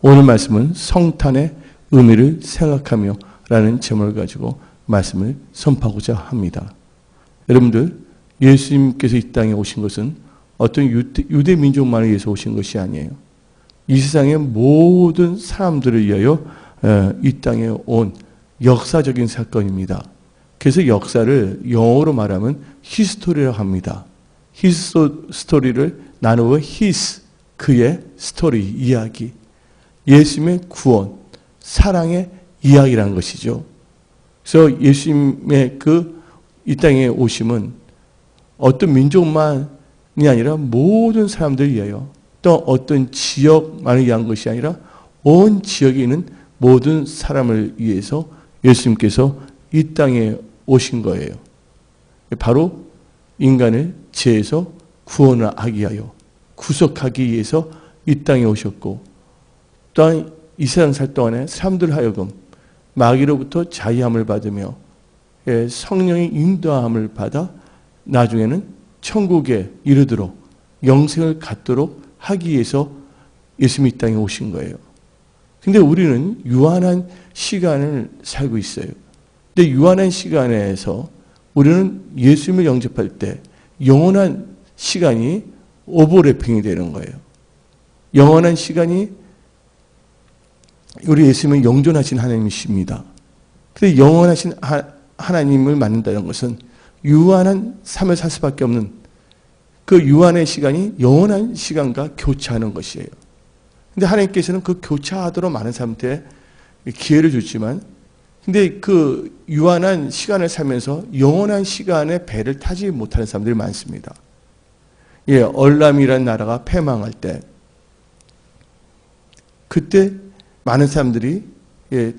오늘 말씀은 성탄의 의미를 생각하며 라는 제목을 가지고 말씀을 선포하고자 합니다. 여러분들, 예수님께서 이 땅에 오신 것은 어떤 유대 민족만을 위해서 오신 것이 아니에요. 이 세상의 모든 사람들을 위하여 이 땅에 온 역사적인 사건입니다. 그래서 역사를 영어로 말하면 히스토리라고 합니다. 히스토리를 나누어 히스, 그의 스토리, 이야기. 예수님의 구원, 사랑의 이야기라는 것이죠. 그래서 예수님의 이 땅에 오심은 어떤 민족만이 아니라 모든 사람들을 위하여, 또 어떤 지역만을 위한 것이 아니라 온 지역에 있는 모든 사람을 위해서 예수님께서 이 땅에 오신 거예요. 바로 인간을 죄에서 구원하기 위하여, 구속하기 위해서 이 땅에 오셨고, 또한 이 세상 살 동안에 사람들 하여금 마귀로부터 자유함을 받으며 성령의 인도함을 받아 나중에는 천국에 이르도록 영생을 갖도록 하기 위해서 예수님이 이 땅에 오신 거예요. 근데 우리는 유한한 시간을 살고 있어요. 근데 유한한 시간에서 우리는 예수님을 영접할 때 영원한 시간이 오버래핑이 되는 거예요. 영원한 시간이, 우리 예수님은 영존하신 하나님이십니다. 근데 영원하신 하나님을 만난다는 것은 유한한 삶을 살 수밖에 없는 그 유한의 시간이 영원한 시간과 교차하는 것이에요. 근데 하나님께서는 그 교차하도록 많은 사람한테 기회를 주지만, 근데 그 유한한 시간을 살면서 영원한 시간의 배를 타지 못하는 사람들이 많습니다. 얼람이라는 나라가 패망할 때, 그때 많은 사람들이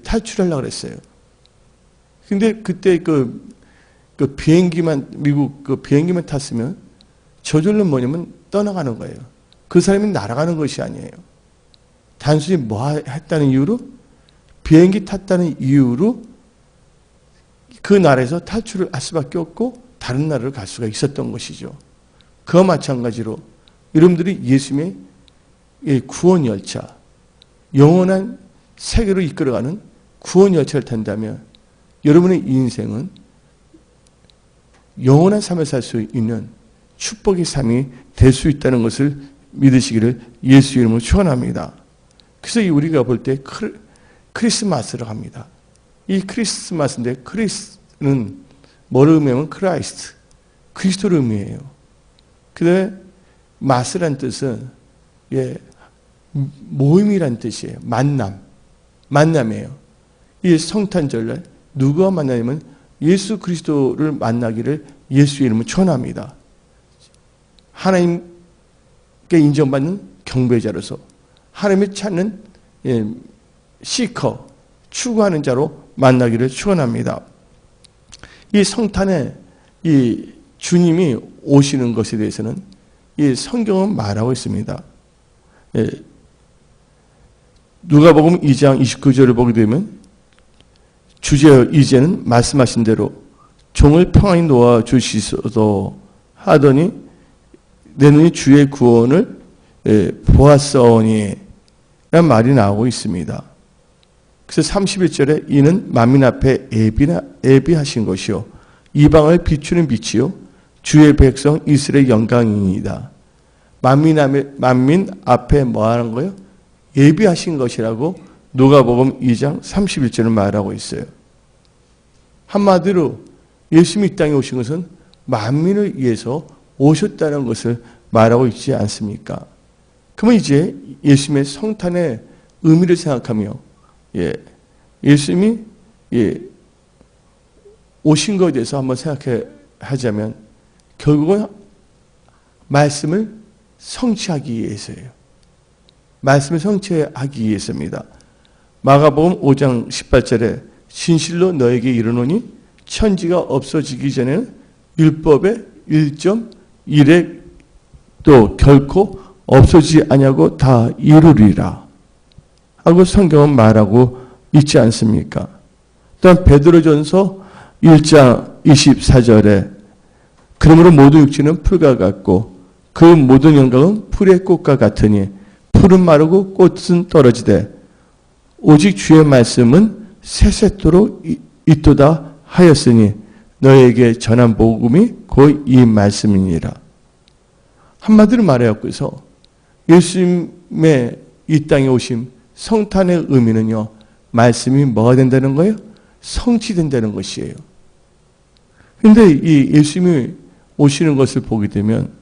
탈출하려고 그랬어요. 근데 그때 그 비행기만, 미국 그 비행기만 탔으면 저절로 뭐냐면 떠나가는 거예요. 그 사람이 날아가는 것이 아니에요. 단순히 뭐 했다는 이유로, 비행기 탔다는 이유로 그 나라에서 탈출을 할 수밖에 없고 다른 나라를 갈 수가 있었던 것이죠. 그와 마찬가지로 여러분들이 예수님의 구원 열차, 영원한 세계로 이끌어가는 구원 열차를 탄다면 여러분의 인생은 영원한 삶을 살 수 있는 축복의 삶이 될 수 있다는 것을 믿으시기를 예수 이름으로 축원합니다. 그래서 우리가 볼 때 크리스마스를 합니다. 이 크리스마스인데, 크리스는 뭐를 의미하면 크라이스트, 그리스도를 의미해요. 그다음에 마스란 뜻은 모임이란 뜻이에요. 만남이에요. 이 성탄절날 누구와 만나냐면 예수 그리스도를 만나기를 예수 이름으로 축원합니다. 하나님께 인정받는 경배자로서, 하나님을 찾는 시커, 추구하는 자로 만나기를 축원합니다. 이 성탄에 이 주님이 오시는 것에 대해서는 이 성경은 말하고 있습니다. 누가복음 2장 29절을 보게 되면, 주제여 이제는 말씀하신 대로 종을 평안히 놓아 주시소서 하더니 내 눈이 주의 구원을 보았사오니 라는 말이 나오고 있습니다. 그래서 31절에 이는 만민 앞에 예비하신 것이요 이방을 비추는 빛이요 주의 백성 이스라엘의 영광이니이다. 만민 앞에 뭐 하는 거예요? 예비하신 것이라고 누가복음 2장 31절을 말하고 있어요. 한마디로 예수님이 이 땅에 오신 것은 만민을 위해서 오셨다는 것을 말하고 있지 않습니까? 그러면 이제 예수님의 성탄의 의미를 생각하며 예수님이 오신 것에 대해서 한번 생각하자면 결국은 말씀을 성취하기 위해서예요. 말씀을 성취하기 위해서입니다. 마가복음 5장 18절에 진실로 너에게 이르노니 천지가 없어지기 전에는 율법의 1.1획 또 결코 없어지지 아니하고 다 이루리라 하고 성경은 말하고 있지 않습니까? 또한 베드로전서 1장 24절에 그러므로 모든 육체는 풀과 같고 그 모든 영광은 풀의 꽃과 같으니 풀은 마르고 꽃은 떨어지되 오직 주의 말씀은 세세토록 있도다 하였으니 너에게 전한 복음이 곧 이 말씀이니라. 한마디로 말하여서 예수님의 이 땅에 오심, 성탄의 의미는요, 말씀이 뭐가 된다는 거예요? 성취된다는 것이에요. 그런데 이 예수님이 오시는 것을 보게 되면,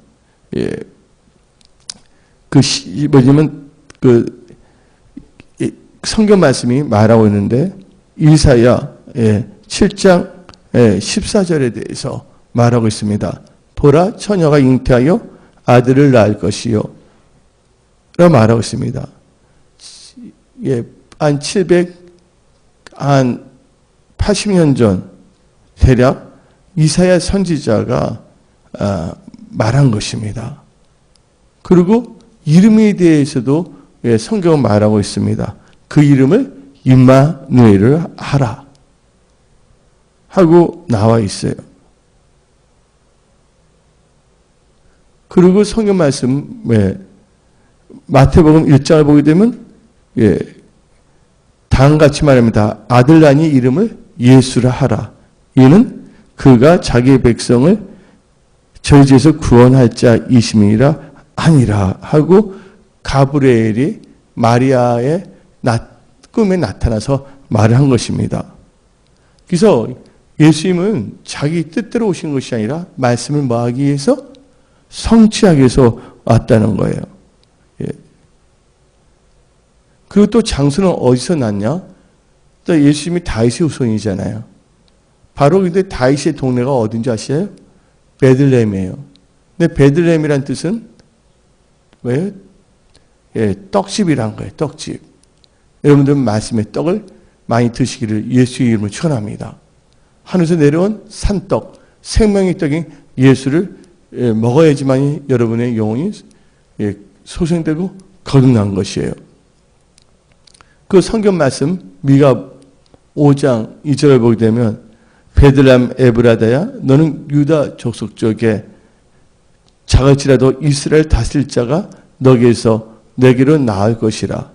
성경 말씀이 말하고 있는데, 이사야 7장 14절에 대해서 말하고 있습니다. 보라, 처녀가 잉태하여 아들을 낳을 것이요. 라고 말하고 있습니다. 한 780년 전, 대략 이사야 선지자가 말한 것입니다. 그리고 이름에 대해서도 성경은 말하고 있습니다. 그 이름을 임마누엘을 하라 하고 나와 있어요. 그리고 성경 말씀, 마태복음 1장을 보게 되면, 다음같이 말합니다. 아들 낳으니 이름을 예수라 하라. 이는 그가 자기의 백성을 저희 죄에서 구원할 자이심이라 아니라 하고 가브리엘이 마리아의 꿈에 나타나서 말을 한 것입니다. 그래서 예수님은 자기 뜻대로 오신 것이 아니라 말씀을 뭐하기 위해서? 성취하기 위해서 왔다는 거예요. 그리고 또 장소는 어디서 났냐? 또 예수님이 다윗의 후손이잖아요. 바로 근데 다윗의 동네가 어딘지 아시나요? 베들레헴이에요. 근데 베들레헴이란 뜻은 왜요? 떡집이란 거예요. 떡집. 여러분들은 말씀의 떡을 많이 드시기를 예수의 이름으로 축원합니다. 하늘에서 내려온 산떡, 생명의 떡인 예수를 먹어야지만 여러분의 영혼이 소생되고 거듭난 것이에요. 그 성경 말씀 미가 5장 2절을 보게 되면 베들레헴 에브라다야 너는 유다 족속 쪽에 작을지라도 이스라엘 다스릴 자가 너에게서 내게로 나을 것이라.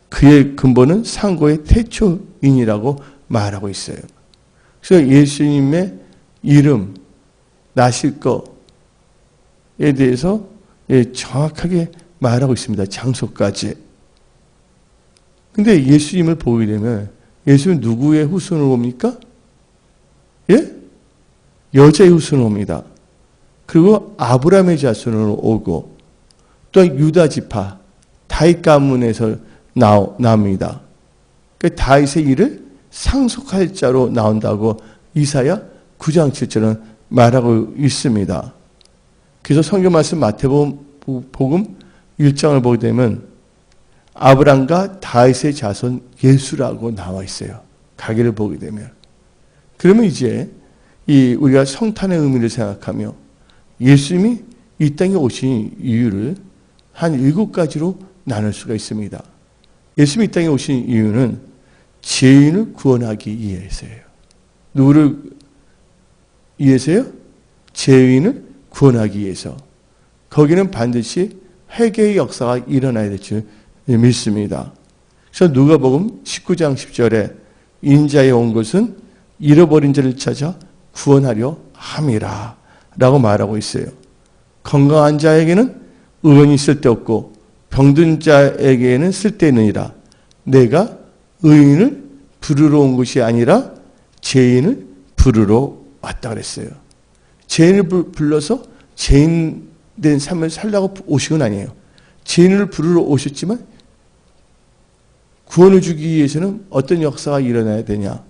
그의 근본은 상고의 태초인이라고 말하고 있어요. 그래서 예수님의 이름, 나실 것에 대해서 정확하게 말하고 있습니다. 장소까지. 근데 예수님을 보게 되면 예수님은 누구의 후손으로 옵니까? 여자의 후손으로 옵니다. 그리고 아브라함의 자손으로 오고 또 유다 지파, 다윗 가문에서 나옵니다. 그 다윗의 일을 상속할 자로 나온다고 이사야 9장 7절은 말하고 있습니다. 그래서 성경 말씀 마태복음 1장을 보게 되면 아브람과 다윗의 자손 예수라고 나와 있어요. 가게를 보게 되면. 그러면 이제 우리가 성탄의 의미를 생각하며 예수님이 이 땅에 오신 이유를 한 7가지로 나눌 수가 있습니다. 예수님이 이 땅에 오신 이유는 죄인을 구원하기 위해서예요. 누구를 위해서요? 죄인을 구원하기 위해서. 거기는 반드시 회개의 역사가 일어나야 될 줄 믿습니다. 그래서 누가복음 19장 10절에 인자에 온 것은 잃어버린 자를 찾아 구원하려 함이라 라고 말하고 있어요. 건강한 자에게는 의원이 쓸데없고 병든 자에게는 쓸데있느니라. 내가 의인을 부르러 온 것이 아니라 죄인을 부르러 왔다 그랬어요. 죄인을 불러서 죄인된 삶을 살라고 오신 건 아니에요. 죄인을 부르러 오셨지만 구원을 주기 위해서는 어떤 역사가 일어나야 되냐.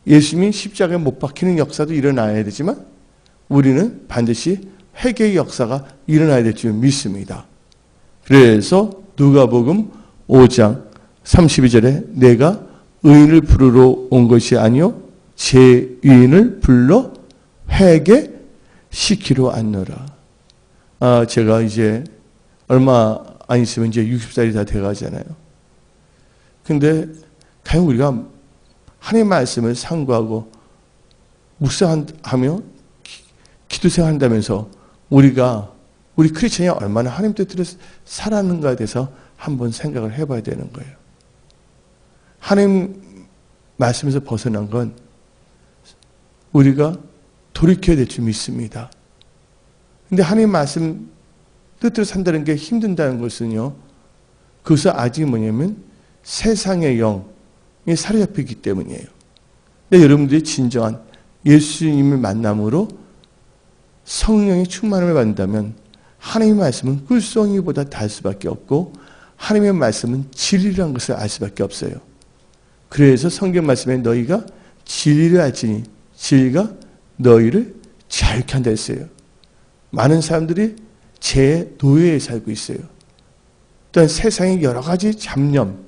예수님이 십자가에 못 박히는 역사도 일어나야 되지만 우리는 반드시 회개의 역사가 일어나야 될 줄 믿습니다. 그래서 누가복음 5장 32절에 내가 의인을 부르러 온 것이 아니요 죄인을 불러 회개시키러 왔노라. 제가 이제 얼마 안 있으면 이제 60살이 다 돼가잖아요. 근데 과연 우리가 하나님의 말씀을 상고하고 묵상하며 기도 생활한다면서 우리가 우리 크리스천이 얼마나 하나님 뜻대로 살았는가에 대해서 한번 생각을 해봐야 되는 거예요. 하나님 말씀에서 벗어난 건 우리가 돌이켜야 될 줄 믿습니다. 근데 하나님 말씀 뜻대로 산다는 게 힘든다는 것은요, 그것은 아직 뭐냐면 세상의 영이 사로잡히기 때문이에요. 근데 여러분들이 진정한 예수님을 만남으로 성령의 충만함을 받는다면 하나님의 말씀은 꿀송이보다 달 수밖에 없고 하나님의 말씀은 진리라는 것을 알 수밖에 없어요. 그래서 성경 말씀에 너희가 진리를 알지니 진리가 너희를 자유케 한다 했어요. 많은 사람들이 죄의 노예에 살고 있어요. 또한 세상의 여러 가지 잡념,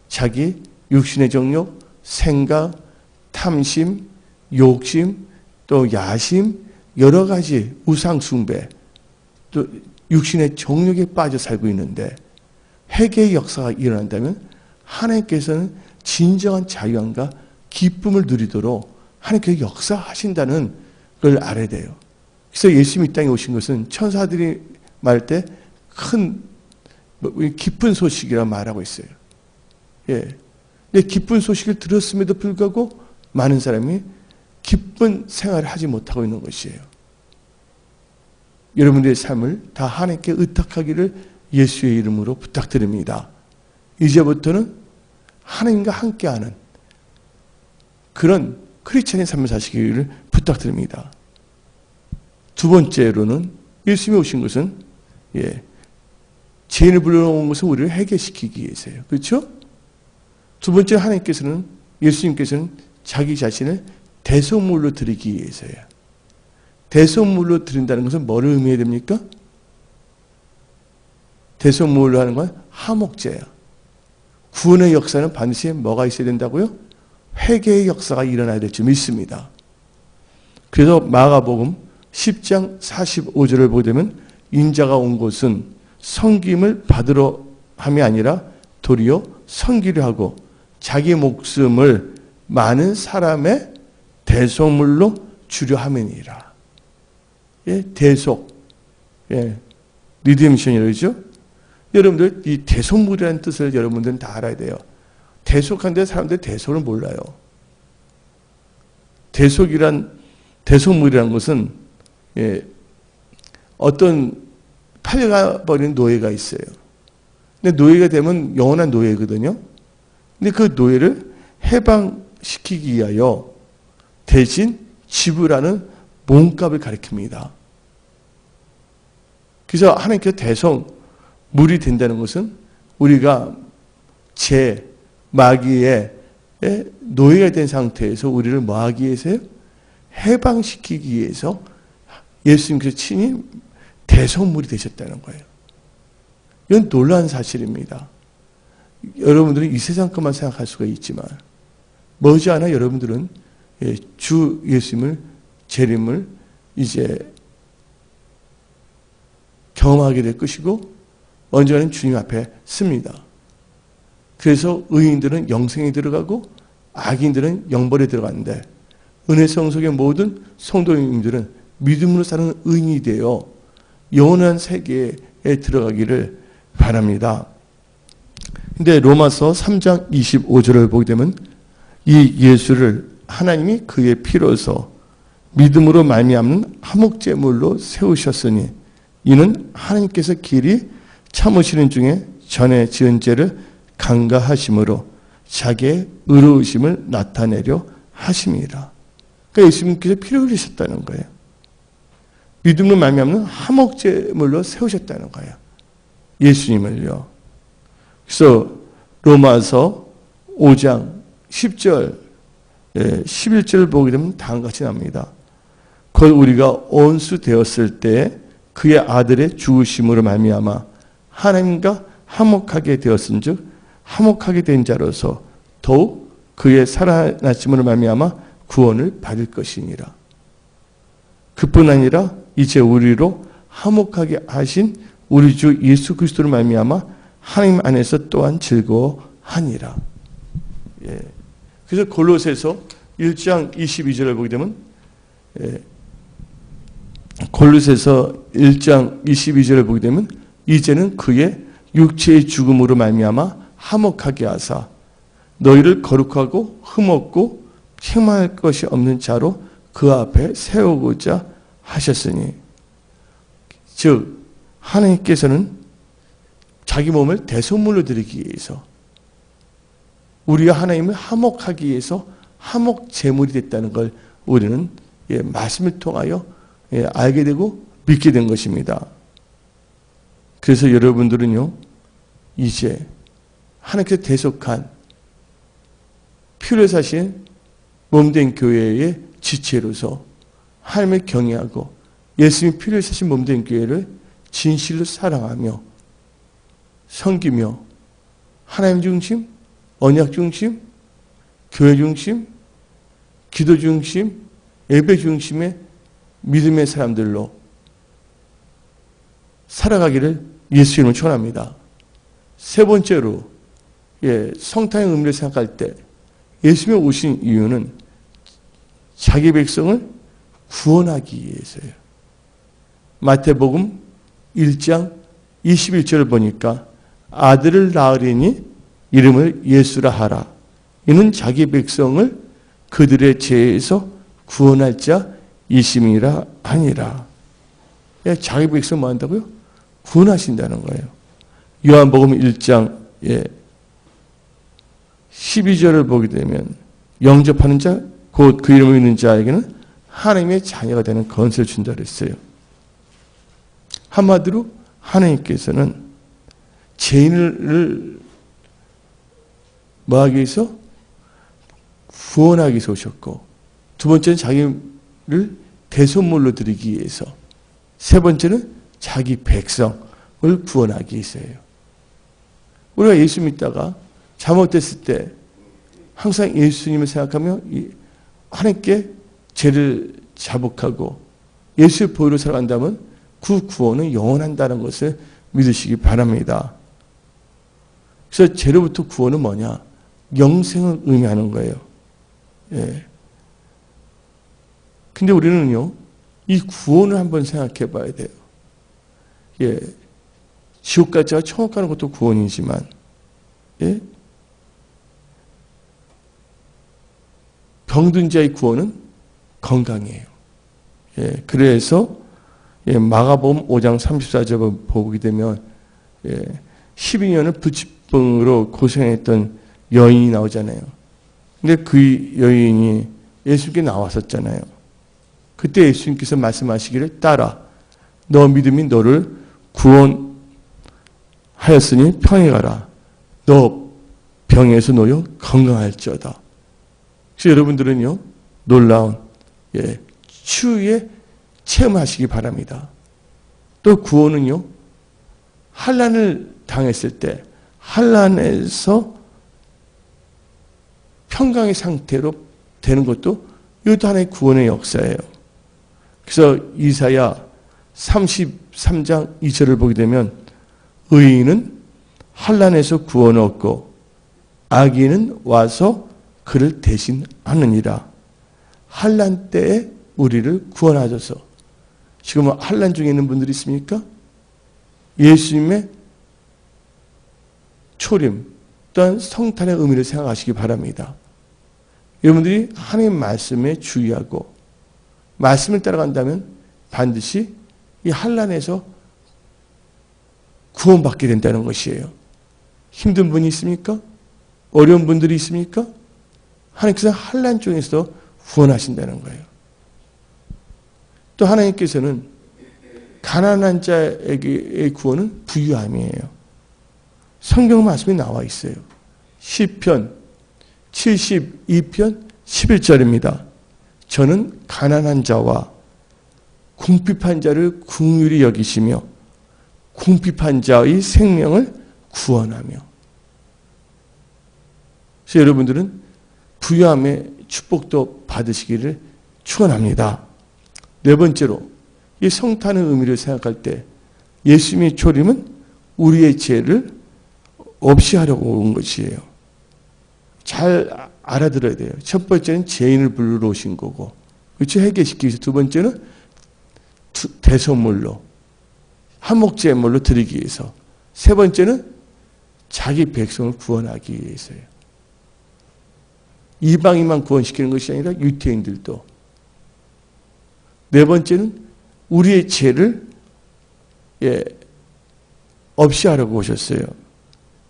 자기 육신의 정욕, 생각, 탐심, 욕심, 또 야심, 여러 가지 우상 숭배, 또 육신의 정욕에 빠져 살고 있는데 회개의 역사가 일어난다면 하나님께서는 진정한 자유함과 기쁨을 누리도록 하나님께서 역사하신다는 걸 알아야 돼요. 그래서 예수님이 이 땅에 오신 것은 천사들이 말할 때 큰 기쁜 소식이라 말하고 있어요. 예. 근데 기쁜 소식을 들었음에도 불구하고 많은 사람이 기쁜 생활을 하지 못하고 있는 것이에요. 여러분들의 삶을 다 하나님께 의탁하기를 예수의 이름으로 부탁드립니다. 이제부터는 하나님과 함께하는 그런 크리스천의 삶을 사시기를 부탁드립니다. 두 번째로는 예수님이 오신 것은 죄인을 불러온 것은 우리를 회개시키기 위해서예요. 그렇죠? 두 번째 하나님께서는 예수님께서는 자기 자신을 대속물로 드리기 위해서예요. 대속물로 드린다는 것은 뭐를 의미해야 됩니까? 대속물로 하는 건 화목제예요. 구원의 역사는 반드시 뭐가 있어야 된다고요? 회개의 역사가 일어나야 될 줄 믿습니다. 그래서 마가복음 10장 45절을 보게 되면 인자가 온 곳은 섬김을 받으러 함이 아니라 도리어 섬기려 하고 자기 목숨을 많은 사람의 대속물로 주려 함이니라. 예, 대속. 예, 리뎀션이라고 그러죠? 여러분들 이 대속물이라는 뜻을 여러분들은 다 알아야 돼요. 대속한데 사람들이 대속을 몰라요. 대속물이란 것은 어떤 팔려가버린 노예가 있어요. 근데 노예가 되면 영원한 노예거든요. 근데 그 노예를 해방시키기 위하여 대신 지불하는 몸값을 가리킵니다. 그래서 하나님께서 대속물이 된다는 것은 우리가 마귀의 노예가 된 상태에서 우리를 뭐 하기 위해서요? 해방시키기 위해서 예수님께서 친히 대속물이 되셨다는 거예요. 이건 놀라운 사실입니다. 여러분들은 이 세상 것만 생각할 수가 있지만 머지않아 여러분들은 주 예수님을 재림을 이제 경험하게 될 것이고 언젠가는 주님 앞에 씁니다. 그래서 의인들은 영생에 들어가고 악인들은 영벌에 들어가는데 은혜 성속의 모든 성도님들은 믿음으로 사는 의인이 되어 영원한 세계에 들어가기를 바랍니다. 근데 로마서 3장 25절을 보게 되면 이 예수를 하나님이 그의 피로서 믿음으로 말미암는 화목제물로 세우셨으니 이는 하나님께서 길이 참으시는 중에 전에 지은 죄를 간과하심으로 자기의 의로우심을 나타내려 하심이라. 그러니까 예수님께서 피를 흘리셨다는 거예요. 믿음으로 말미암는 화목제물로 세우셨다는 거예요. 예수님을요. 그래서 로마서 5장 10절 11절을 보게 되면 다음과 같이 납니다. 곧 우리가 온수 되었을 때 그의 아들의 죽으심으로 말미암아 하나님과 화목하게 되었은즉 화목하게 된 자로서 더욱 그의 살아나심으로 말미암아 구원을 받을 것이니라. 그뿐 아니라 이제 우리로 화목하게 하신 우리 주 예수 그리스도로 말미암아 하나님 안에서 또한 즐거워하니라. 예. 그래서 골로새서 1장 22절을 보게 되면 골로새서 1장 22절을 보게 되면 이제는 그의 육체의 죽음으로 말미암아 화목하게 하사 너희를 거룩하고 흠없고 행망할 것이 없는 자로 그 앞에 세우고자 하셨으니, 즉 하나님께서는 자기 몸을 대속물로 드리기 위해서 우리가 하나님을 화목하기 위해서 화목 제물이 됐다는 걸 우리는 말씀을 통하여 알게 되고 믿게 된 것입니다. 그래서 여러분들은요, 이제 하나님께서 대속한 피로 사신 몸된 교회의 지체로서 하나님을 경외하고 예수님이 피로 사신 몸된 교회를 진실로 사랑하며 섬기며 하나님 중심, 언약 중심, 교회 중심, 기도 중심, 예배 중심의 믿음의 사람들로 살아가기를 예수 이름으로 축원합니다. 세 번째로, 성탄의 의미를 생각할 때 예수님이 오신 이유는 자기 백성을 구원하기 위해서예요. 마태복음 1장 21절을 보니까 아들을 낳으리니 이름을 예수라 하라. 이는 자기 백성을 그들의 죄에서 구원할 자 이심이라 하니라. 자기 백성 뭐 한다고요? 구원하신다는 거예요. 요한복음 1장 12절을 보게 되면 영접하는 자, 곧 그 이름을 믿는 자에게는 하나님의 자녀가 되는 권세를 준다 그랬어요. 한마디로 하나님께서는 죄인을 뭐하기 위해서? 구원하기 위해서 오셨고, 두 번째는 자기를 대속물로 드리기 위해서, 세 번째는 자기 백성을 구원하기 위해서예요. 우리가 예수 믿다가 잘못됐을 때 항상 예수님을 생각하며 하나님께 죄를 자복하고 예수의 보혈로 살아간다면 그 구원은 영원한다는 것을 믿으시기 바랍니다. 그래서 죄로부터 구원은 뭐냐? 영생을 의미하는 거예요. 근데 우리는요, 이 구원을 한번 생각해 봐야 돼요. 지옥 가자 천국 가는 것도 구원이지만, 병든 자의 구원은 건강이에요. 그래서 마가복음 5장 34절을 보게 되면 12년을 부치병으로 고생했던 여인이 나오잖아요. 근데 그 여인이 예수님께 나왔었잖아요. 그때 예수님께서 말씀하시기를, 따라 너 믿음이 너를 구원하였으니 평히 가라. 너 병에서 놓여 건강할지어다. 그래서 여러분들은요, 놀라운 치유에 체험하시기 바랍니다. 또 구원은요, 환난을 당했을 때 환난에서 평강의 상태로 되는 것도 이것도 하나의 구원의 역사예요. 그래서 이사야 33장 2절을 보게 되면 의인은 환난에서 구원을 얻고 악인은 와서 그를 대신하느니라. 환난 때에 우리를 구원하셔서, 지금 환난 중에 있는 분들이 있습니까? 예수님의 초림 또한 성탄의 의미를 생각하시기 바랍니다. 여러분들이 하나님 말씀에 주의하고 말씀을 따라간다면 반드시 이 환난에서 구원받게 된다는 것이에요. 힘든 분이 있습니까? 어려운 분들이 있습니까? 하나님께서 환난 중에서 구원하신다는 거예요. 또 하나님께서는 가난한 자에게의 구원은 부유함이에요. 성경 말씀이 나와 있어요. 시편 72편 11절입니다. 저는 가난한 자와 궁핍한 자를 긍휼히 여기시며 궁핍한 자의 생명을 구원하며. 그래서 여러분들은 부유함의 축복도 받으시기를 축원합니다. 네 번째로, 이 성탄의 의미를 생각할 때 예수님의 초림은 우리의 죄를 없이 하려고 온 것이에요. 잘 알아들어야 돼요. 첫 번째는 죄인을 부르러 오신 거고, 그렇죠? 해결시키기 위해서. 두 번째는 대소물로 한목제물로 드리기 위해서. 세 번째는 자기 백성을 구원하기 위해서예요. 이방인만 구원시키는 것이 아니라 유태인들도. 네 번째는 우리의 죄를 없이 하려고 오셨어요.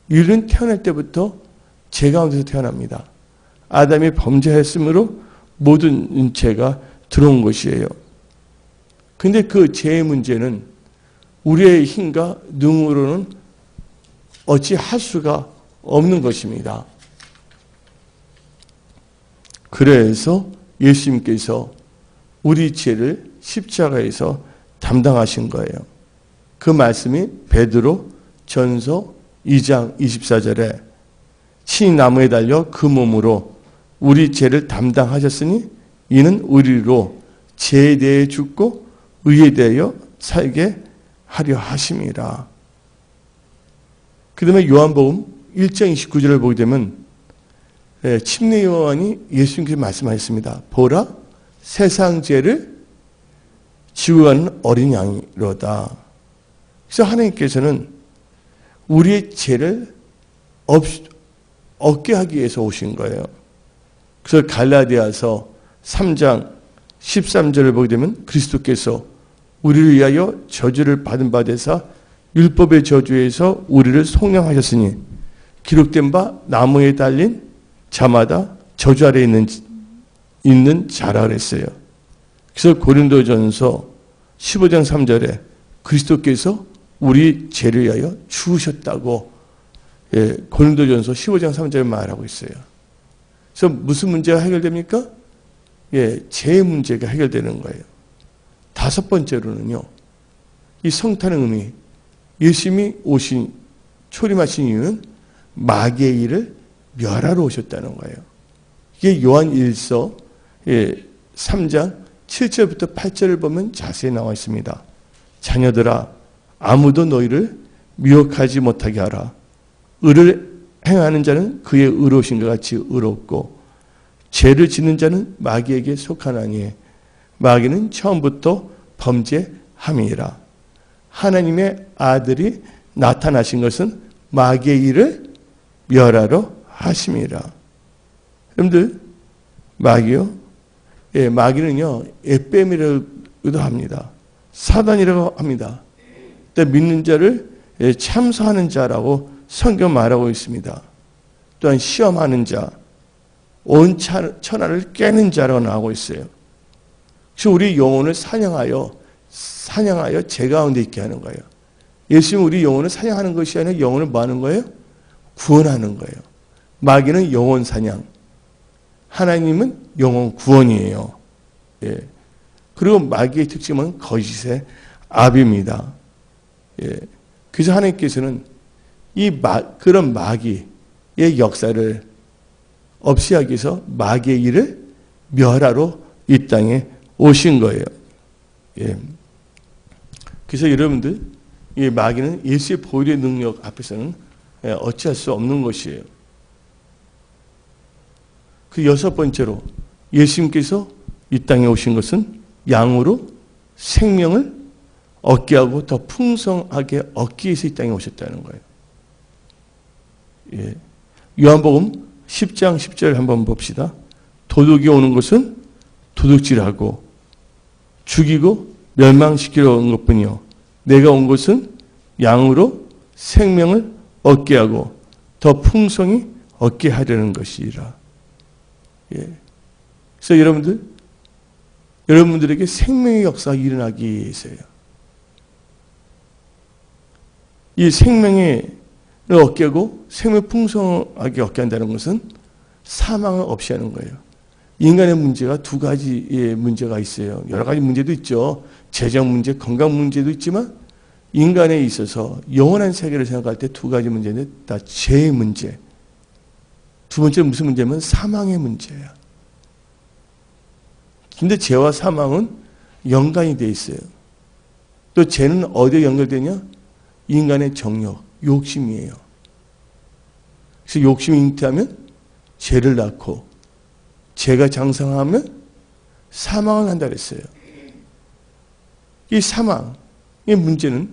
인류는 태어날 때부터 죄 가운데서 태어납니다. 아담이 범죄했으므로 모든 죄가 들어온 것이에요. 근데 그 죄의 문제는 우리의 힘과 능으로는 어찌 할 수가 없는 것입니다. 그래서 예수님께서 우리 죄를 십자가에서 담당하신 거예요. 그 말씀이 베드로 전서 2장 24절에 친히 나무에 달려 그 몸으로 우리 죄를 담당하셨으니 이는 우리로 죄에 대해 죽고 의에 대하여 살게 하려 하심이라. 그 다음에 요한복음 1장 29절을 보게 되면 침례 요한이 예수님께서 말씀하셨습니다. 보라, 세상 죄를 지고 가는 어린 양이로다. 그래서 하나님께서는 우리의 죄를 없게 하기 위해서 오신 거예요. 그래서 갈라디아서 3장 13절을 보게 되면 그리스도께서 우리를 위하여 저주를 받은 바 되사 율법의 저주에서 우리를 속량하셨으니 기록된 바 나무에 달린 자마다 저주 아래에 있는 자라 그랬어요. 그래서 고린도전서 15장 3절에 그리스도께서 우리 죄를 위하여 죽으셨다고 고린도전서 15장 3절에 말하고 있어요. 그래서 무슨 문제가 해결됩니까? 죄의 문제가 해결되는 거예요. 다섯 번째로는요, 이 성탄의 의미, 예수님이 초림하신 이유는 마귀의 일을 멸하러 오셨다는 거예요. 이게 요한 1서 3장 7절부터 8절을 보면 자세히 나와 있습니다. 자녀들아, 아무도 너희를 미혹하지 못하게 하라. 의를 행하는 자는 그의 의로우신 것 같이 의롭고 죄를 짓는 자는 마귀에게 속하나니 마귀는 처음부터 범죄함이라. 하나님의 아들이 나타나신 것은 마귀의 일을 멸하러 하심이라. 여러분들, 마귀요? 마귀는요, 에뱀이라고도 합니다. 사단이라고 합니다. 믿는 자를 참소하는 자라고 성경 말하고 있습니다. 또한 시험하는 자, 온 천하를 깨는 자라고 나오고 있어요. 그래서 우리 영혼을 사냥하여 죄 가운데 있게 하는 거예요. 예수님은 우리 영혼을 사냥하는 것이 아니라 영혼을 뭐 하는 거예요? 구원하는 거예요. 마귀는 영혼 사냥, 하나님은 영혼 구원이에요. 그리고 마귀의 특징은 거짓의 압입니다. 그래서 하나님께서는 그런 마귀의 역사를 없이 하기 위해서 마귀의 일을 멸하러 이 땅에 오신 거예요. 그래서 여러분들, 이 마귀는 예수의 보혈의 능력 앞에서는 어찌할 수 없는 것이에요. 그 여섯 번째로 예수님께서 이 땅에 오신 것은 양으로 생명을 얻게 하고 더 풍성하게 얻기 위해서 이 땅에 오셨다는 거예요. 요한복음 10장 10절 한번 봅시다. 도둑이 오는 것은 도둑질하고 죽이고 멸망시키려 온 것뿐이요 내가 온 것은 양으로 생명을 얻게 하고 더 풍성히 얻게 하려는 것이라. 그래서 여러분들에게 생명의 역사가 일어나기 위해서요. 이 생명을 얻게 하고 생명을 풍성하게 얻게 한다는 것은 사망을 없이 하는 거예요. 인간의 문제가 두 가지의 문제가 있어요. 여러 가지 문제도 있죠. 재정 문제, 건강 문제도 있지만 인간에 있어서 영원한 세계를 생각할 때 두 가지 문제인데 다 죄의 문제. 두 번째는 무슨 문제냐면 사망의 문제야. 근데 죄와 사망은 연관이 돼 있어요. 또 죄는 어디에 연결되냐? 인간의 정욕, 욕심이에요. 그래서 욕심이 잉태하면 죄를 낳고 죄가 장성하면 사망을 한다 그랬어요. 이 사망의 문제는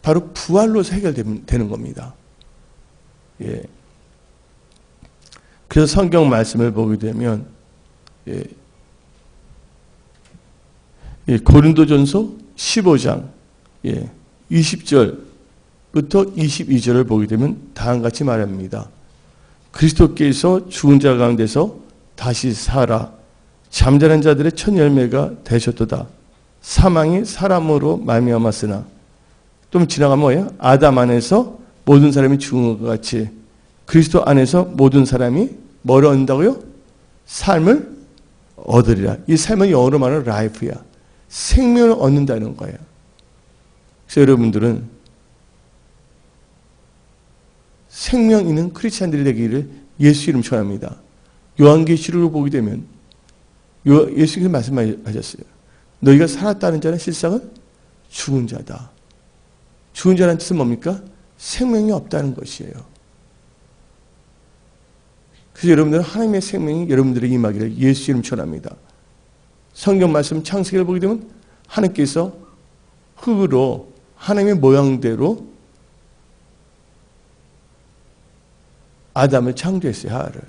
바로 부활로서 해결되는 겁니다. 예. 그래서 성경 말씀을 보게 되면 고린도전서 15장 20절부터 22절을 보게 되면 다음과 같이 말합니다. 그리스도께서 죽은 자 가운데서 다시 살아 잠자는 자들의 첫 열매가 되셨도다. 사망이 사람으로 말미암았으나 또 지나가면 뭐예요? 아담 안에서 모든 사람이 죽은 것 같이 그리스도 안에서 모든 사람이 뭘 얻는다고요? 삶을 얻으리라. 이 삶은 영어로 말하는 life야. 생명을 얻는다는 거예요. 그래서 여러분들은 생명 있는 크리스찬들이 되기를 예수 이름 축원합니다. 요한계시록을 보게 되면 예수께서 말씀하셨어요. 너희가 살았다는 자는 실상은 죽은 자다. 죽은 자라는 뜻은 뭡니까? 생명이 없다는 것이에요. 그래서 여러분들은 하나님의 생명이 여러분들에게 임하기를 예수 이름 축원합니다. 성경 말씀 창세기를 보게 되면 하나님께서 흙으로 하나님의 모양대로 아담을 창조했어요. 하와를.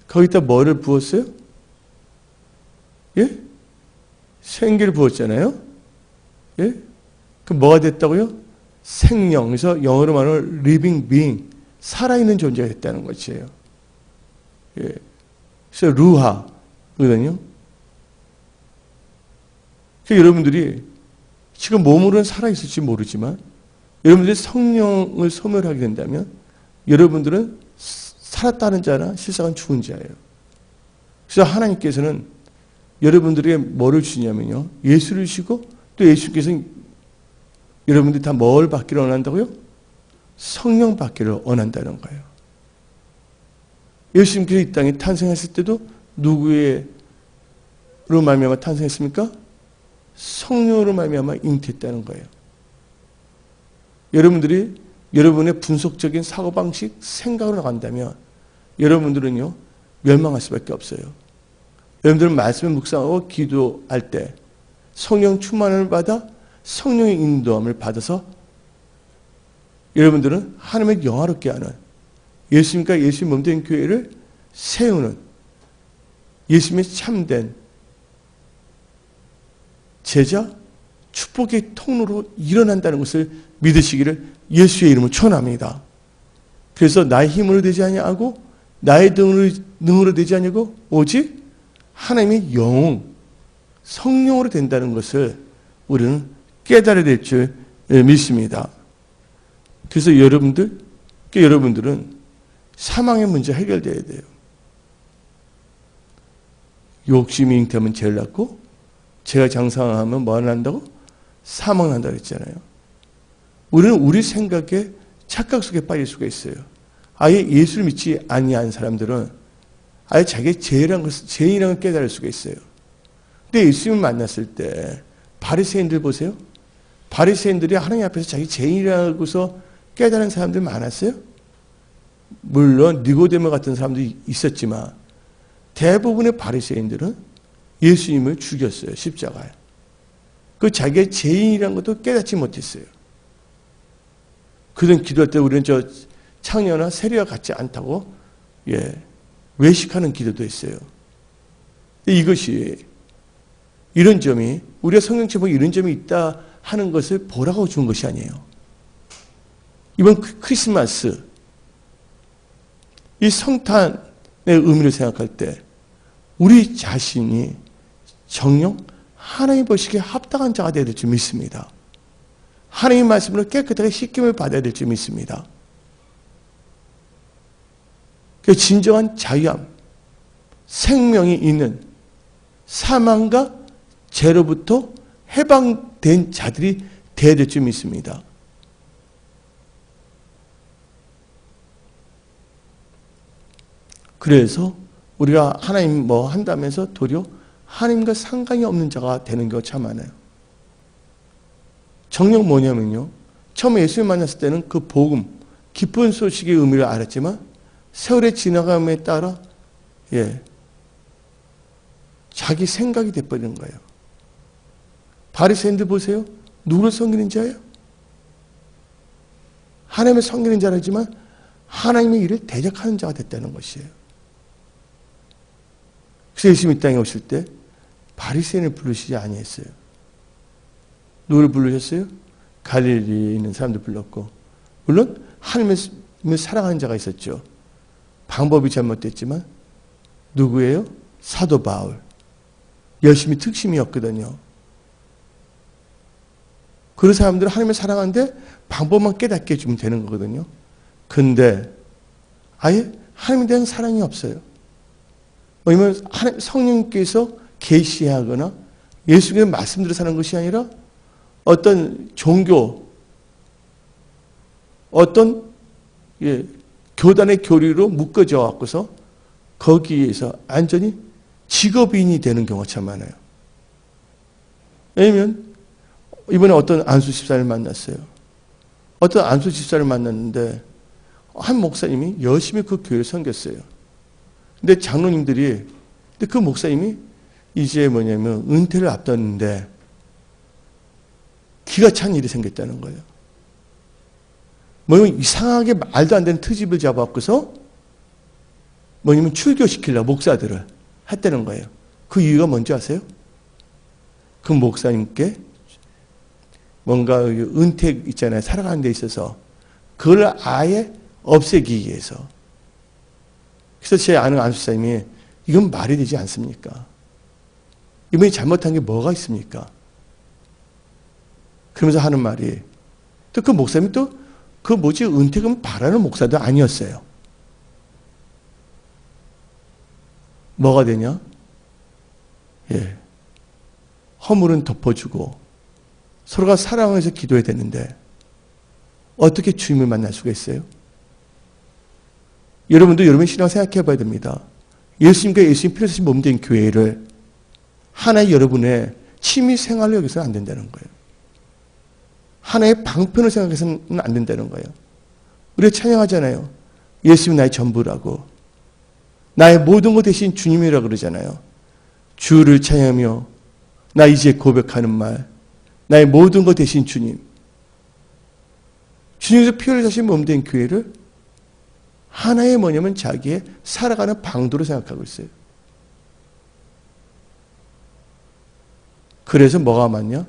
거기다 뭐를 부었어요? 예? 생기를 부었잖아요. 예? 그 뭐가 됐다고요? 생명. 그래서 영어로 말하는 living being, 살아있는 존재가 됐다는 것이에요. 예. 그래서 루하거든요. 그래서 여러분들이 지금 몸으로는 살아있을지 모르지만 여러분들이 성령을 소멸하게 된다면 여러분들은 살았다는 자나 실상은 죽은 자예요. 그래서 하나님께서는 여러분들에게 뭐를 주냐면요. 예수를 주시고 또 예수께서는 여러분들이 다 뭘 받기를 원한다고요? 성령 받기를 원한다는 거예요. 예수님께서 이 땅에 탄생했을 때도 누구로 말미암아 탄생했습니까? 성령으로 말미암아 잉태했다는 거예요. 여러분들이 여러분의 분석적인 사고방식, 생각으로 나간다면 여러분들은요, 멸망할 수밖에 없어요. 여러분들은 말씀을 묵상하고 기도할 때 성령 충만을 받아 성령의 인도함을 받아서 여러분들은 하나님을 영화롭게 하는 예수님과 예수님 몸된 교회를 세우는 예수님의 참된 제자, 축복의 통로로 일어난다는 것을 믿으시기를 예수의 이름으로 축원합니다. 그래서 나의 힘으로 되지 아니하고 나의 능으로 되지 아니하고 오직 하나님의 영웅, 성령으로 된다는 것을 우리는 깨달아야 될 줄 믿습니다. 그래서 여러분들은 사망의 문제 해결돼야 돼요. 욕심이 잉태하면 죄를 낳고 죄가 장성하면 뭐 난다고? 사망을 한다고 했잖아요. 우리는 우리 생각에 착각 속에 빠질 수가 있어요. 아예 예수를 믿지 아니한 사람들은 아예 자기의 죄인이라는 걸 깨달을 수가 있어요. 근데 예수님을 만났을 때 바리새인들 보세요. 바리새인들이 하나님 앞에서 자기 죄인이라고서 깨달은 사람들 많았어요? 물론 니고데모 같은 사람들이 있었지만 대부분의 바리새인들은 예수님을 죽였어요. 십자가에. 그 자기의 죄인이라는 것도 깨닫지 못했어요. 그들은 기도할 때 우리는 저 창녀나 세리와 같지 않다고 외식하는 기도도 했어요. 이것이 이런 점이 우리가 성경책에 보면 이런 점이 있다 하는 것을 보라고 준 것이 아니에요. 이번 크리스마스 이 성탄의 의미를 생각할 때 우리 자신이 정녕 하나님 보시기에 합당한 자가 되어야 될 줄 믿습니다. 하나님의 말씀으로 깨끗하게 씻김을 받아야 될 줄 믿습니다. 그 진정한 자유함, 생명이 있는 사망과 죄로부터 해방된 자들이 되어야 될 줄 믿습니다. 그래서 우리가 하나님 뭐 한다면서 도리어 하나님과 상관이 없는 자가 되는 경우가 참 많아요. 정녕 뭐냐면요. 처음에 예수님 만났을 때는 그 복음, 기쁜 소식의 의미를 알았지만 세월의 지나감에 따라 자기 생각이 돼버리는 거예요. 바리새인들 보세요. 누구를 섬기는 자예요? 하나님을 섬기는 자라지만 하나님의 일을 대적하는 자가 됐다는 것이에요. 그래서 예수님이 이 땅에 오실 때 바리새인을 부르시지 아니했어요. 누구를 부르셨어요? 갈릴리에 있는 사람들 불렀고, 물론 하나님을 사랑하는 자가 있었죠. 방법이 잘못됐지만 누구예요? 사도 바울. 열심히 특심이었거든요. 그런 사람들은 하나님을 사랑하는데 방법만 깨닫게 해주면 되는 거거든요. 근데 아예 하나님에 대한 사랑이 없어요. 왜냐면 성령님께서 계시하거나 예수님의 말씀대로 사는 것이 아니라 어떤 종교, 어떤 교단의 교리로 묶어져 갖고서 거기에서 완전히 직업인이 되는 경우가 참 많아요. 왜냐면 이번에 어떤 안수 집사를 만났어요. 어떤 안수 집사를 만났는데 한 목사님이 열심히 그 교회를 섬겼어요. 근데 장로님들이, 근데 그 목사님이 이제 뭐냐면 은퇴를 앞뒀는데 기가 찬 일이 생겼다는 거예요. 뭐냐면 이상하게 말도 안 되는 트집을 잡아갖고서 뭐냐면 출교시키려고 목사들을 했다는 거예요. 그 이유가 뭔지 아세요? 그 목사님께 뭔가 은퇴 있잖아요. 살아가는 데 있어서 그걸 아예 없애기 위해서. 그래서 제 아는 안수사님이 이건 말이 되지 않습니까? 이분이 잘못한 게 뭐가 있습니까? 그러면서 하는 말이, 또 그 목사님이 또 그 은퇴금 바라는 목사도 아니었어요. 뭐가 되냐? 허물은 덮어주고 서로가 사랑해서 기도해야 되는데 어떻게 주님을 만날 수가 있어요? 여러분도 여러분의 신앙 생각해 봐야 됩니다. 예수님과 예수님 필요하신 몸된 교회를 하나의 여러분의 취미 생활로 여기서는 안 된다는 거예요. 하나의 방편을 생각해서는 안 된다는 거예요. 우리가 찬양하잖아요. 예수님이 나의 전부라고. 나의 모든 것 대신 주님이라고 그러잖아요. 주를 찬양하며 나 이제 고백하는 말. 나의 모든 것 대신 주님. 주님께서 피 흘리신 몸된 교회를 하나의 뭐냐면 자기의 살아가는 방도로 생각하고 있어요. 그래서 뭐가 맞냐?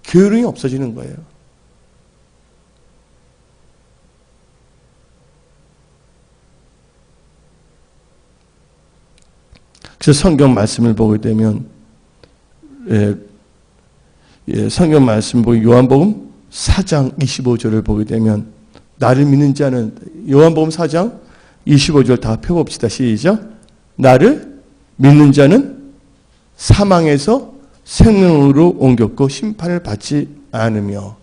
교류이 없어지는 거예요. 그래서 성경 말씀을 보게 되면 성경 말씀 보고 요한복음 4장 25절을 보게 되면 나를 믿는 자는 요한복음 4장 25절 다 펴봅시다. 시작. 나를 믿는 자는 사망에서 생명으로 옮겼고 심판을 받지 않으며.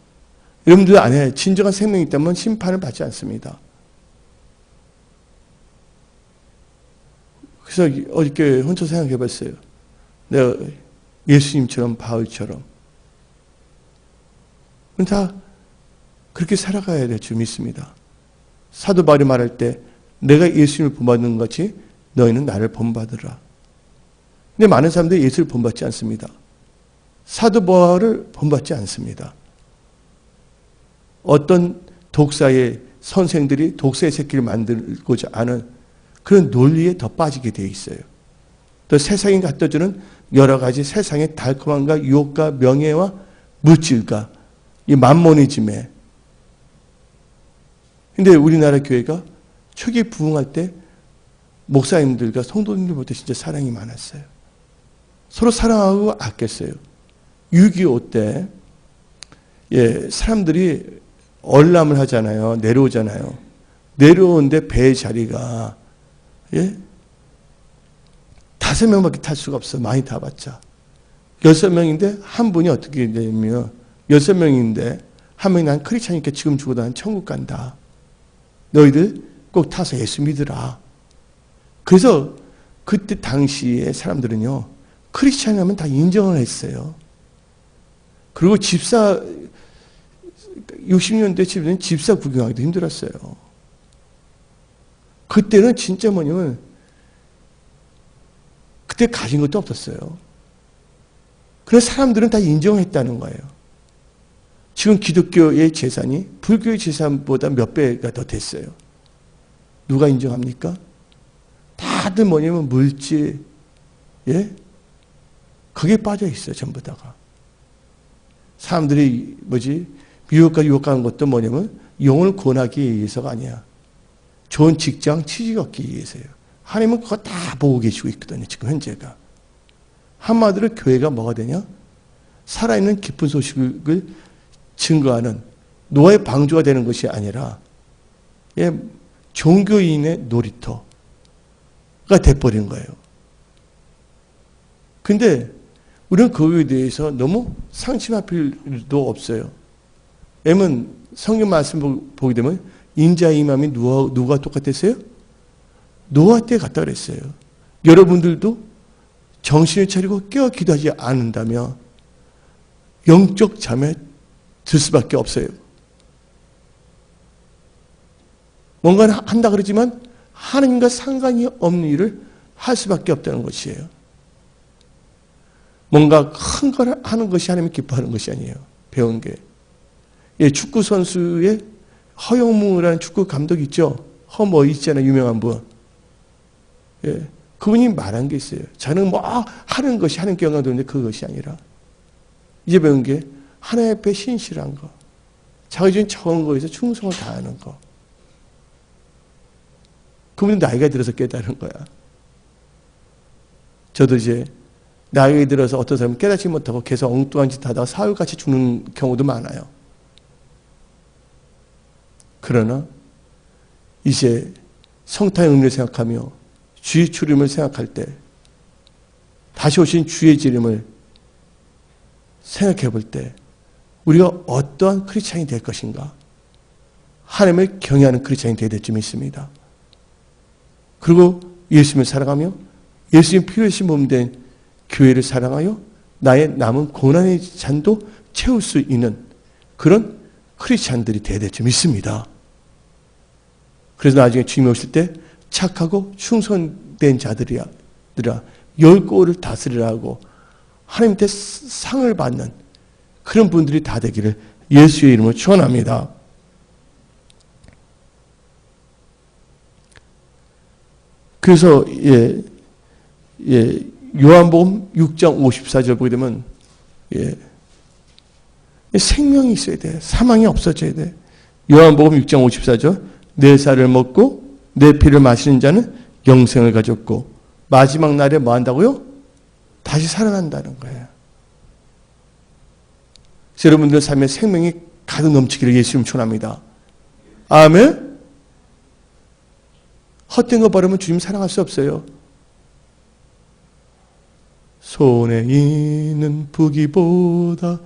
여러분들 안에 진정한 생명이 있다면 심판을 받지 않습니다. 그래서 어저께 혼자 생각해 봤어요. 내가 예수님처럼 바울처럼 다 그렇게 살아가야 될 줄 믿습니다. 사도 바울이 말할 때 내가 예수님을 본받는 것 같이 너희는 나를 본받으라. 근데 많은 사람들이 예수를 본받지 않습니다. 사도 바울을 본받지 않습니다. 어떤 독사의 선생들이 독사의 새끼를 만들고자 하는 그런 논리에 더 빠지게 되어 있어요. 또 세상이 갖다주는 여러 가지 세상의 달콤함과 유혹과 명예와 물질과 이 만모니즘에. 근데 우리나라 교회가 초기 부흥할 때 목사님들과 성도님들보다 진짜 사랑이 많았어요. 서로 사랑하고 아꼈어요. 6.25 때 사람들이 얼람을 하잖아요. 내려오잖아요. 내려오는데 배 자리가 5명밖에 탈 수가 없어. 많이 타봤자. 6명인데 한 분이 어떻게 되냐면 6명인데 한 명이 난 크리스찬이니까 지금 죽어도 난 천국 간다. 너희들 꼭 타서 예수 믿으라. 그래서 그때 당시에 사람들은요. 크리스찬이라면 다 인정을 했어요. 그리고 60년대 집에는 집사 구경하기도 힘들었어요. 그때는 진짜 뭐냐면 그때 가진 것도 없었어요. 그래서 사람들은 다 인정했다는 거예요. 지금 기독교의 재산이 불교의 재산보다 몇 배가 더 됐어요. 누가 인정합니까? 다들 뭐냐면 물질, 예? 거기에 빠져 있어요, 전부 다가. 사람들이 미국과 유학가는 것도 뭐냐면 영혼을 구원하기 위해서가 아니야. 좋은 직장, 취직 얻기 위해서예요. 하나님은 그거 다 보고 계시고 있거든요, 지금 현재가. 한마디로 교회가 뭐가 되냐? 살아있는 기쁜 소식을 증거하는 노아의 방주가 되는 것이 아니라, 예, 종교인의 놀이터가 돼버린 거예요. 근데 우리는 그거에 대해서 너무 상심할 필요도 없어요. 왜냐면 성경 말씀 보게 되면 인자의 임함이 누가 똑같았어요? 노아 때 같다 그랬어요. 여러분들도 정신을 차리고 깨어 기도하지 않는다면 영적 잠에 들 수밖에 없어요. 뭔가를 한다 그러지만 하나님과 상관이 없는 일을 할 수밖에 없다는 것이에요. 뭔가 큰 걸 하는 것이 하나님이 기뻐하는 것이 아니에요. 배운 게. 예, 축구 선수의 허영무라는 축구 감독 있죠? 있잖아요. 유명한 분. 예, 그분이 말한 게 있어요. 저는 뭐 하는 것이 하는 경향도 있는데 그것이 아니라 이제 배운 게 하나님 앞에 신실한 거. 자기 준 적은 거에서 충성을 다하는 거. 그분이 나이가 들어서 깨달은 거야. 저도 이제 나이가 들어서 어떤 사람은 깨닫지 못하고 계속 엉뚱한 짓 하다가 사흘같이 죽는 경우도 많아요. 그러나 이제 성탄의 의미를 생각하며 주의 출임을 생각할 때 다시 오신 주의 재림을 생각해 볼 때 우리가 어떠한 크리스찬이 될 것인가? 하나님을 경외하는 크리스찬이 되어야 될 줄 믿습니다. 그리고 예수님을 사랑하며 예수님 필요하신 몸 된 교회를 사랑하여 나의 남은 고난의 잔도 채울 수 있는 그런 크리스찬들이 되어야 될 줄 믿습니다. 그래서 나중에 주님이 오실 때 착하고 충성된 자들이라 열 고을을 다스리라 하고 하나님께 상을 받는 그런 분들이 다 되기를 예수의 이름으로 축원합니다. 그래서 요한복음 6장 54절 보게 되면 생명이 있어야 돼. 사망이 없어져야 돼. 요한복음 6장 54절 내 살을 먹고 내 피를 마시는 자는 영생을 가졌고 마지막 날에 뭐 한다고요? 다시 살아난다는 거예요. 그래서 여러분들 삶에 생명이 가득 넘치기를 예수님 축원합니다. 아멘. 헛된 거 바르면 주님 사랑할 수 없어요. 손에 있는 부귀보다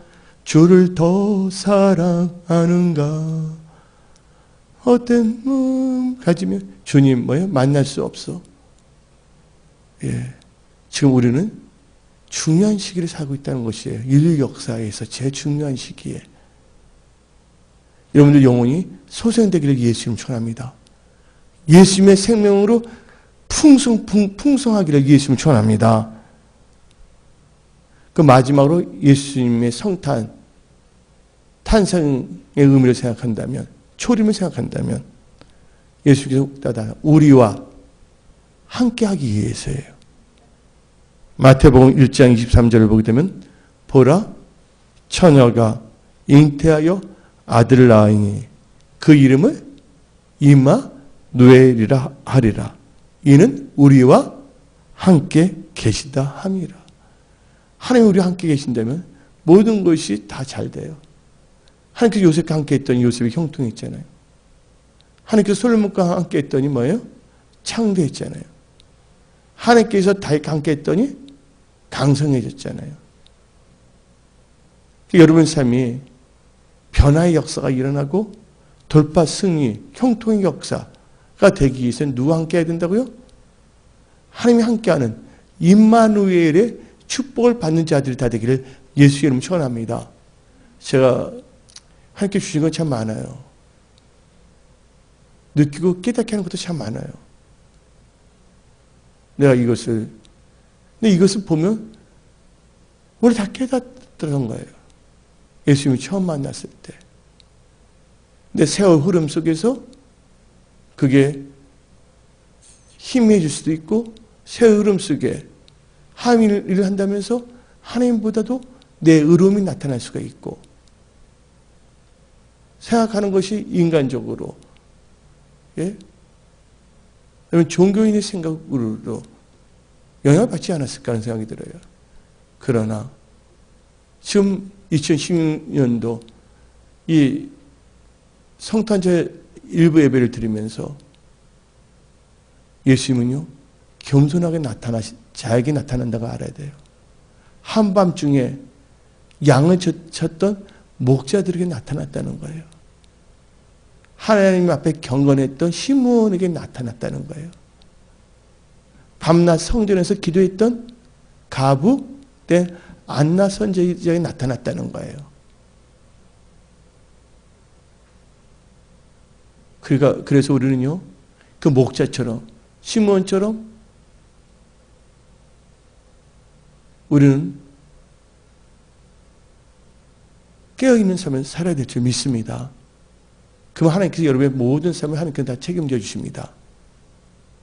주를 더 사랑하는가? 헛된 마음 가지면 주님 만날 수 없어. 예, 지금 우리는 중요한 시기를 살고 있다는 것이에요. 인류 역사에서 제일 중요한 시기에. 여러분들 영혼이 소생되기를 예수님 축원합니다. 예수님의 생명으로 풍성하기를 예수님 축원합니다. 그 마지막으로 예수님의 성탄, 탄생의 의미를 생각한다면, 초림을 생각한다면 예수께서 우리와 함께하기 위해서예요. 마태복음 1장 23절을 보게 되면 보라 처녀가 잉태하여 아들을 낳으니 그 이름을 임마누엘이라 하리라. 이는 우리와 함께 계시다 함이라. 하나님 우리와 함께 계신다면 모든 것이 다 잘 돼요. 하나님께서 요셉과 함께 했더니 요셉이 형통했잖아요. 하나님께서 솔로몬과 함께 했더니 뭐예요? 창대했잖아요. 하나님께서 다윗과 함께 했더니 강성해졌잖아요. 여러분 삶이 변화의 역사가 일어나고 돌파 승리, 형통의 역사가 되기 위해서는 누구와 함께 해야 된다고요? 하나님이 함께하는 임마누엘의 축복을 받는 자들이 다 되기를 예수 이름 축원합니다. 제가 하나님께 주신 건 참 많아요. 느끼고 깨닫게 하는 것도 참 많아요. 근데 이것을 보면 우리 다 깨닫던 거예요. 예수님을 처음 만났을 때. 근데 세월 흐름 속에서 그게 힘이 해줄 수도 있고, 세월 흐름 속에 하나님 일을 한다면서 하나님보다도 내 의로움이 나타날 수가 있고, 생각하는 것이 인간적으로, 예? 그러면 종교인의 생각으로 영향을 받지 않았을까 하는 생각이 들어요. 그러나 지금 2016년도 이 성탄절 일부 예배를 드리면서 예수님은요, 겸손하게 자에게 나타난다고 알아야 돼요. 한밤중에 양을 쳤던 목자들에게 나타났다는 거예요. 하나님 앞에 경건했던 시므온에게 나타났다는 거예요. 밤낮 성전에서 기도했던 가부 때 안나 선지자에게 나타났다는 거예요. 그래서 우리는요, 그 목자처럼, 시므온처럼 우리는 깨어있는 삶을 살아야 될 줄 믿습니다. 그럼 하나님께서 여러분의 모든 삶을 하나님께서 다 책임져 주십니다.